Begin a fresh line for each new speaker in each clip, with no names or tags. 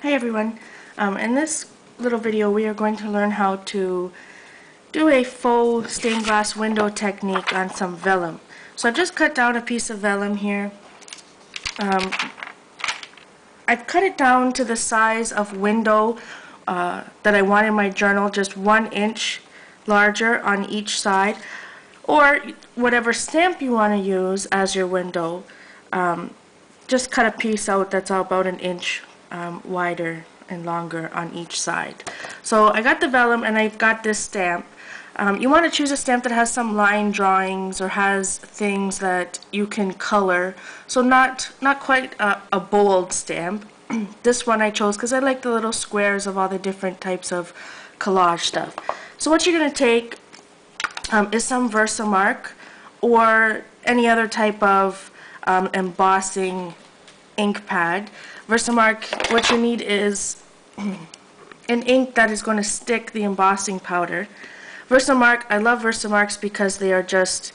Hi everyone. In this little video we are going to learn how to do a faux stained glass window technique on some vellum. So I've just cut down a piece of vellum here. I've cut it down to the size of window that I want in my journal, just 1 inch larger on each side, or whatever stamp you want to use as your window. Just cut a piece out that's about 1 inch wider and longer on each side. So I got the vellum and I've got this stamp. You want to choose a stamp that has some line drawings or has things that you can color. So not quite a bold stamp. This one I chose because I like the little squares of all the different types of collage stuff. So what you're going to take is some Versamark or any other type of embossing ink pad. Versamark, what you need is an ink that is going to stick the embossing powder. Versamark, I love Versamarks because they are just,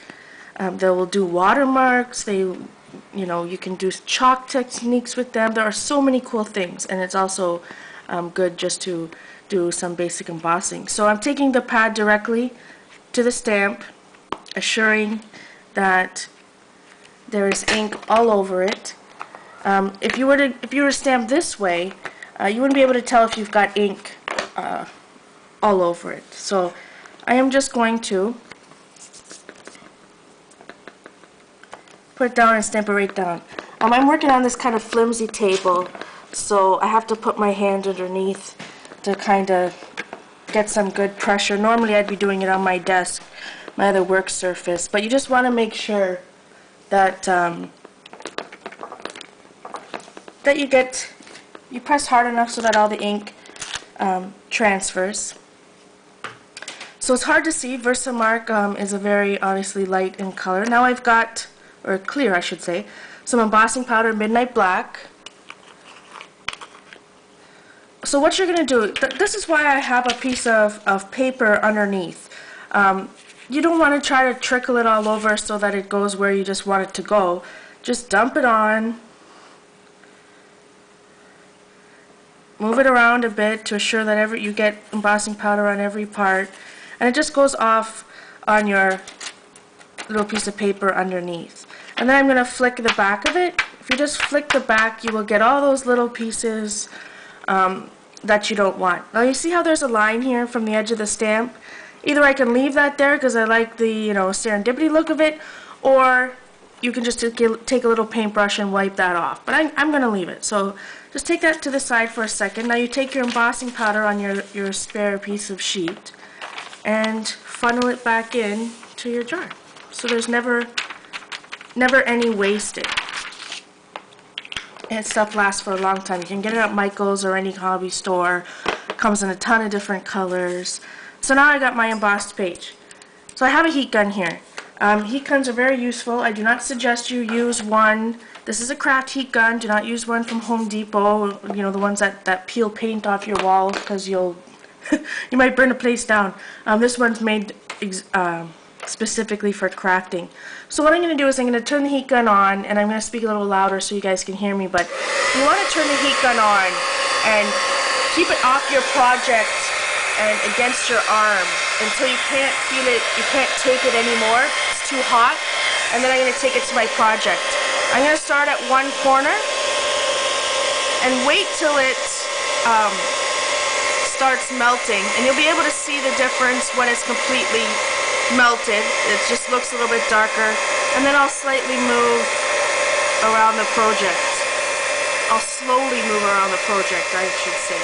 they will do watermarks, you can do chalk techniques with them. There are so many cool things, and it's also good just to do some basic embossing. So I'm taking the pad directly to the stamp, assuring that there is ink all over it. If you were to stamp this way, you wouldn't be able to tell if you've got ink all over it. So I am just going to put it down and stamp it right down. I'm working on this kind of flimsy table, so I have to put my hand underneath to kind of get some good pressure. Normally I'd be doing it on my desk, my other work surface, but you just want to make sure that you press hard enough so that all the ink transfers. So it's hard to see. Versamark is a very obviously light in color. Now I've got, or clear I should say, some embossing powder, Midnight Black. So what you're going to do, this is why I have a piece of paper underneath. You don't want to try to trickle it all over so that it goes where you just want it to go. Just dump it on. Move it around a bit to assure that you get embossing powder on every part, and it just goes off on your little piece of paper underneath. And then I'm going to flick the back of it. If you just flick the back, you will get all those little pieces that you don't want. Now you see how there's a line here from the edge of the stamp? Either I can leave that there because I like the serendipity look of it, or you can just take a little paintbrush and wipe that off. But I'm going to leave it. So just take that to the side for a second. Now you take your embossing powder on your spare piece of sheet and funnel it back in to your jar. So there's never any wasted. And stuff lasts for a long time. You can get it at Michael's or any hobby store. It comes in a ton of different colors. So now I got my embossed page. So I have a heat gun here. Heat guns are very useful. I do not suggest you use one. This is a craft heat gun. Do not use one from Home Depot. The ones that peel paint off your wall, because you might burn a place down. This one's made specifically for crafting. So what I'm going to do is I'm going to turn the heat gun on, and I'm going to speak a little louder so you guys can hear me. But you want to turn the heat gun on and keep it off your project and against your arm until you can't feel it, you can't take it anymore. It's too hot. And then I'm going to take it to my project. I'm going to start at one corner and wait till it starts melting. And you'll be able to see the difference when it's completely melted. It just looks a little bit darker. And then I'll slightly move around the project. I'll slowly move around the project, I should say,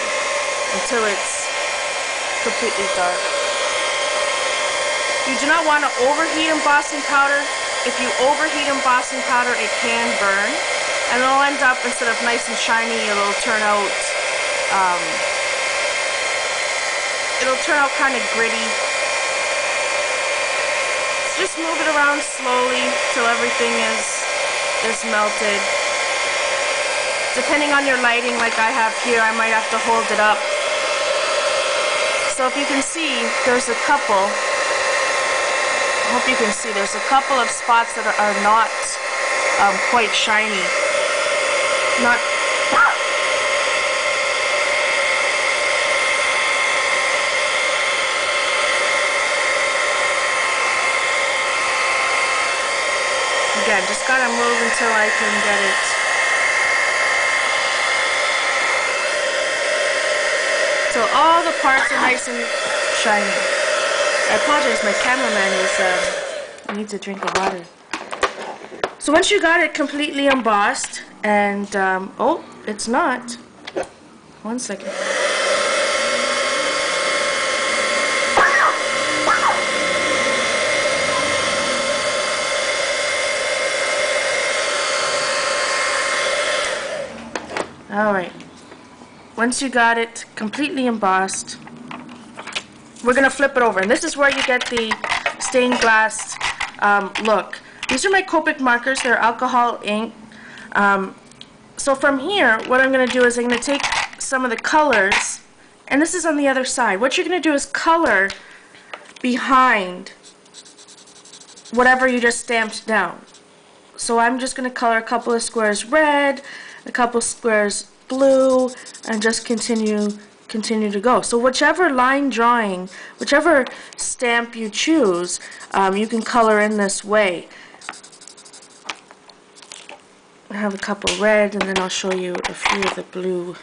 until it's completely dark. You do not want to overheat embossing powder. If you overheat embossing powder, it can burn, and it'll end up, instead of nice and shiny, it'll turn out kind of gritty. So just move it around slowly till everything is melted. Depending on your lighting, like I have here, I might have to hold it up. So if you can see, there's a couple. I hope you can see. There's a couple of spots that are not quite shiny. again. Just gotta move until I can get it. So all the parts are nice and shiny. I apologize, my cameraman is, needs a drink of water. So once you got it completely embossed, and, oh, it's not. 1 second. Alright. Once you got it completely embossed, we're going to flip it over. And this is where you get the stained glass look. These are my Copic markers. They're alcohol ink. So from here, what I'm going to do is I'm going to take some of the colors, and this is on the other side. What you're going to do is color behind whatever you just stamped down. So I'm just going to color a couple of squares red, a couple squares blue, and just continue to go. So whichever line drawing, whichever stamp you choose, you can color in this way. I have a couple red, and then I'll show you a few of the blue.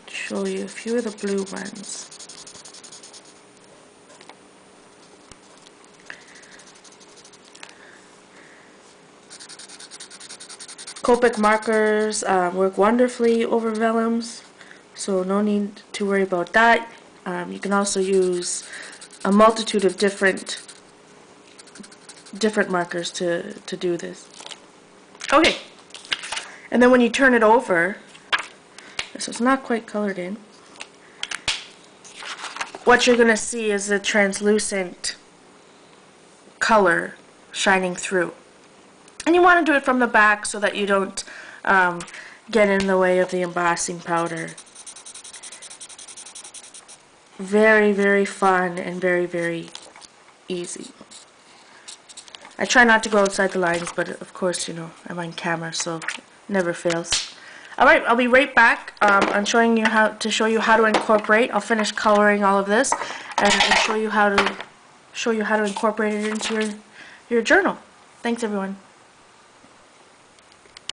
Show you a few of the blue ones. Copic markers work wonderfully over vellums, so no need to worry about that. You can also use a multitude of different markers to do this. Okay, and then when you turn it over, so it's not quite colored in, what you're going to see is the translucent color shining through. And you want to do it from the back so that you don't get in the way of the embossing powder. Very, very fun and very, very easy. I try not to go outside the lines, but of course, you know, I'm on camera, so it never fails. Alright, I'll be right back. I'm showing you how to incorporate. I'll finish coloring all of this and show you how to incorporate it into your journal. Thanks, everyone.